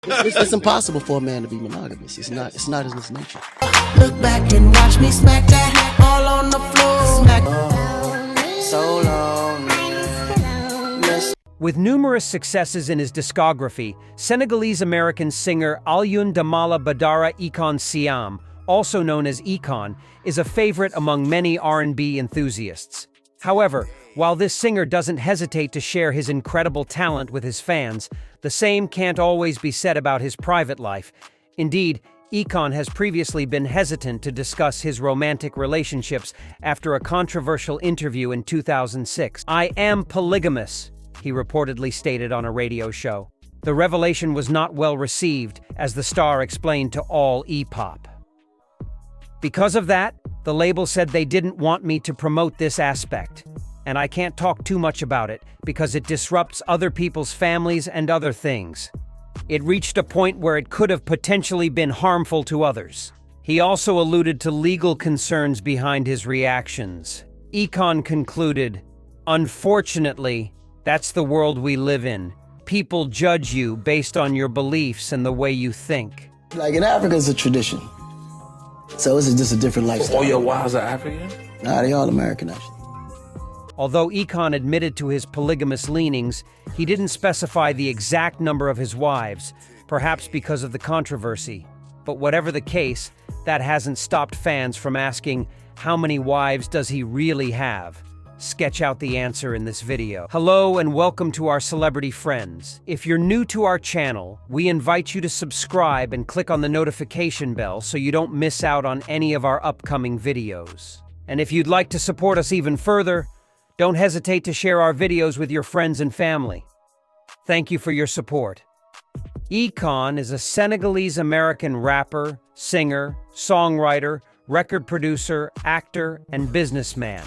It's impossible for a man to be monogamous. It's not in his nature. Look back and watch me smack that all on the floor. Smack so long. With numerous successes in his discography, Senegalese-American singer Alioune Damala Badara Akon Siam, also known as Akon, is a favorite among many R&B enthusiasts. However, while this singer doesn't hesitate to share his incredible talent with his fans, the same can't always be said about his private life. Indeed, Akon has previously been hesitant to discuss his romantic relationships after a controversial interview in 2006. "I am polygamous," he reportedly stated on a radio show. The revelation was not well received, as the star explained to All E-Pop. "Because of that, the label said they didn't want me to promote this aspect, and I can't talk too much about it because it disrupts other people's families and other things. It reached a point where it could have potentially been harmful to others." He also alluded to legal concerns behind his reactions. Akon concluded, "Unfortunately, that's the world we live in. People judge you based on your beliefs and the way you think." Like in Africa, it's a tradition. So it's just a different lifestyle. All your wives are African? Nah, they all American, actually. Although Akon admitted to his polygamous leanings, he didn't specify the exact number of his wives, perhaps because of the controversy. But whatever the case, that hasn't stopped fans from asking, how many wives does he really have? Sketch out the answer in this video. Hello and welcome to our celebrity friends. If you're new to our channel, we invite you to subscribe and click on the notification bell so you don't miss out on any of our upcoming videos. And if you'd like to support us even further, don't hesitate to share our videos with your friends and family. Thank you for your support. Akon is a Senegalese-American rapper, singer, songwriter, record producer, actor, and businessman.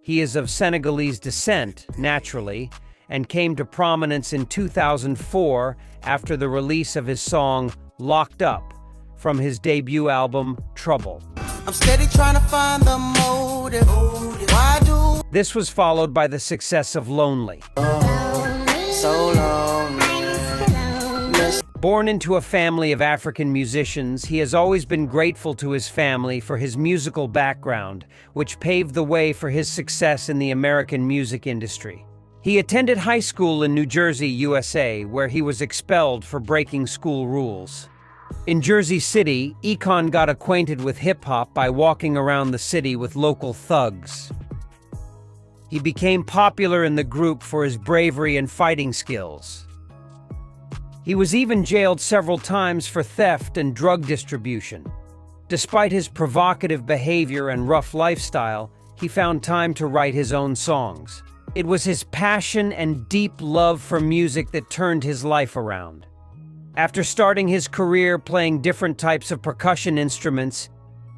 He is of Senegalese descent, naturally, and came to prominence in 2004 after the release of his song Locked Up from his debut album Trouble. I'm steady trying to find the motive. Why do This was followed by the success of Lonely. so long? Born into a family of African musicians, he has always been grateful to his family for his musical background, which paved the way for his success in the American music industry. He attended high school in New Jersey, USA, where he was expelled for breaking school rules. In Jersey City, Akon got acquainted with hip-hop by walking around the city with local thugs. He became popular in the group for his bravery and fighting skills. He was even jailed several times for theft and drug distribution. Despite his provocative behavior and rough lifestyle, he found time to write his own songs. It was his passion and deep love for music that turned his life around. After starting his career playing different types of percussion instruments,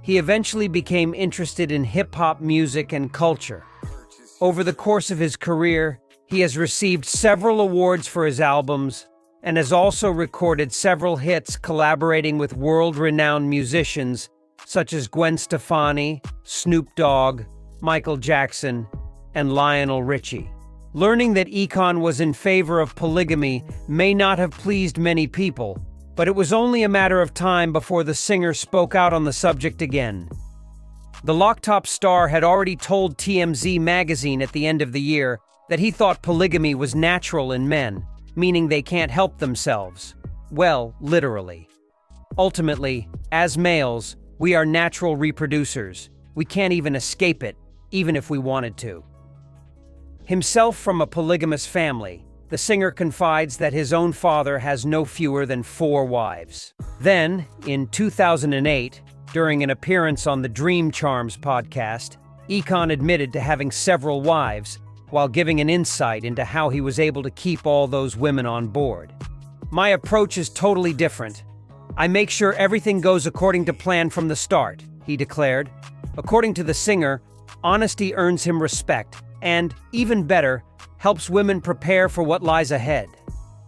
he eventually became interested in hip-hop music and culture. Over the course of his career, he has received several awards for his albums, and has also recorded several hits collaborating with world-renowned musicians such as Gwen Stefani, Snoop Dogg, Michael Jackson, and Lionel Richie. Learning that Akon was in favor of polygamy may not have pleased many people, but it was only a matter of time before the singer spoke out on the subject again. The Locked Up star had already told TMZ magazine at the end of the year that he thought polygamy was natural in men, meaning they can't help themselves. Well, literally. Ultimately, as males, we are natural reproducers. We can't even escape it, even if we wanted to. Himself from a polygamous family, the singer confides that his own father has no fewer than 4 wives. Then, in 2008, during an appearance on the Dream Charms podcast, Akon admitted to having several wives, while giving an insight into how he was able to keep all those women on board. "My approach is totally different. I make sure everything goes according to plan from the start," he declared. According to the singer, honesty earns him respect and, even better, helps women prepare for what lies ahead.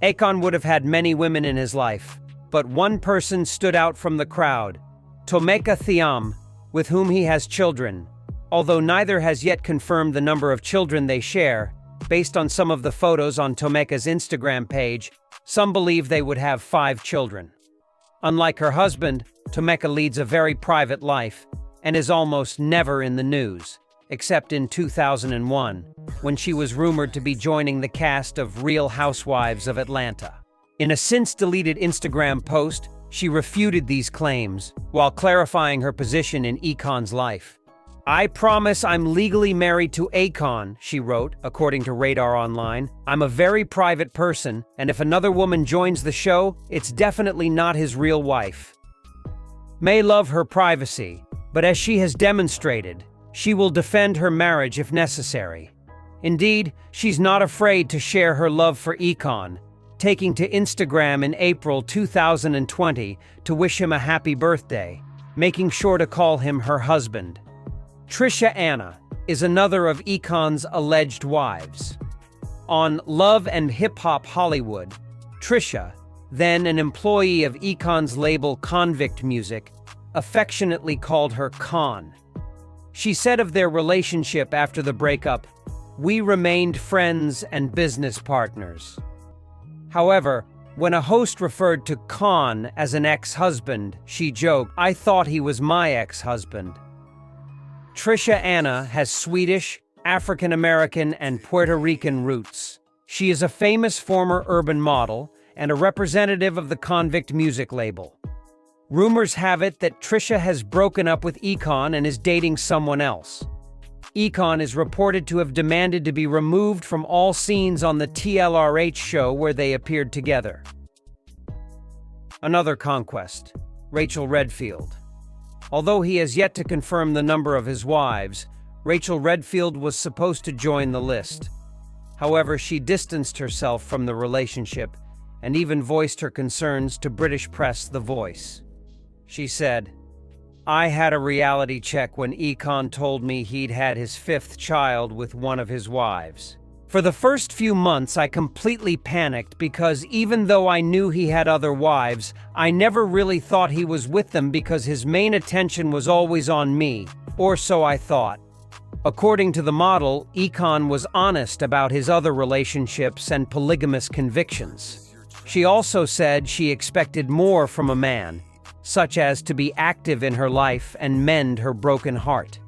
Akon would have had many women in his life, but one person stood out from the crowd, Tomeka Thiam, with whom he has children. Although neither has yet confirmed the number of children they share, based on some of the photos on Tomeka's Instagram page, Some believe they would have 5 children. Unlike her husband, Tomeka leads a very private life and is almost never in the news, except in 2001, when she was rumored to be joining the cast of Real Housewives of Atlanta. In a since-deleted Instagram post, she refuted these claims while clarifying her position in Akon's life. "I promise I'm legally married to Akon," she wrote, according to Radar Online. "I'm a very private person, and if another woman joins the show, it's definitely not his real wife." May love her privacy, but as she has demonstrated, she will defend her marriage if necessary. Indeed, she's not afraid to share her love for Akon, taking to Instagram in April 2020 to wish him a happy birthday, making sure to call him her husband. Trisha Anna is another of Akon's alleged wives. On Love and Hip Hop Hollywood, Trisha, then an employee of Akon's label Convict Music, affectionately called her Con. She said of their relationship after the breakup, "We remained friends and business partners." However, when a host referred to Con as an ex-husband, she joked, "I thought he was my ex-husband." Trisha Anna has Swedish, African-American, and Puerto Rican roots. She is a famous former urban model and a representative of the Convict Music label. Rumors have it that Trisha has broken up with Akon and is dating someone else. Akon is reported to have demanded to be removed from all scenes on the TLRH show where they appeared together. Another conquest, Rachel Redfield. Although he has yet to confirm the number of his wives, Rachel Redfield was supposed to join the list. However, she distanced herself from the relationship and even voiced her concerns to British press The Voice. She said, "I had a reality check when Akon told me he'd had his 5th child with one of his wives. For the first few months, I completely panicked because even though I knew he had other wives, I never really thought he was with them because his main attention was always on me, or so I thought." According to the model, Akon was honest about his other relationships and polygamous convictions. She also said she expected more from a man, such as to be active in her life and mend her broken heart.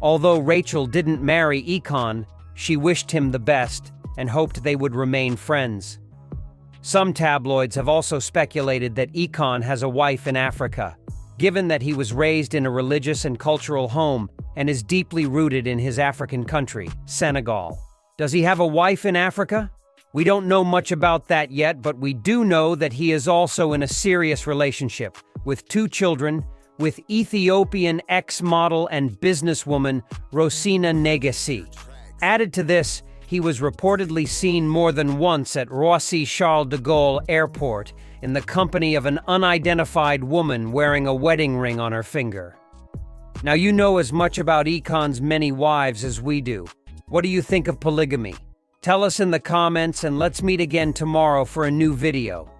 Although Rachel didn't marry Akon, she wished him the best and hoped they would remain friends. Some tabloids have also speculated that Akon has a wife in Africa, given that he was raised in a religious and cultural home and is deeply rooted in his African country, Senegal. Does he have a wife in Africa? We don't know much about that yet, but we do know that he is also in a serious relationship with 2 children with Ethiopian ex-model and businesswoman Rosina Negesi. Added to this, he was reportedly seen more than once at Roissy-Charles de Gaulle Airport in the company of an unidentified woman wearing a wedding ring on her finger. Now you know as much about Akon's many wives as we do. What do you think of polygamy? Tell us in the comments and let's meet again tomorrow for a new video.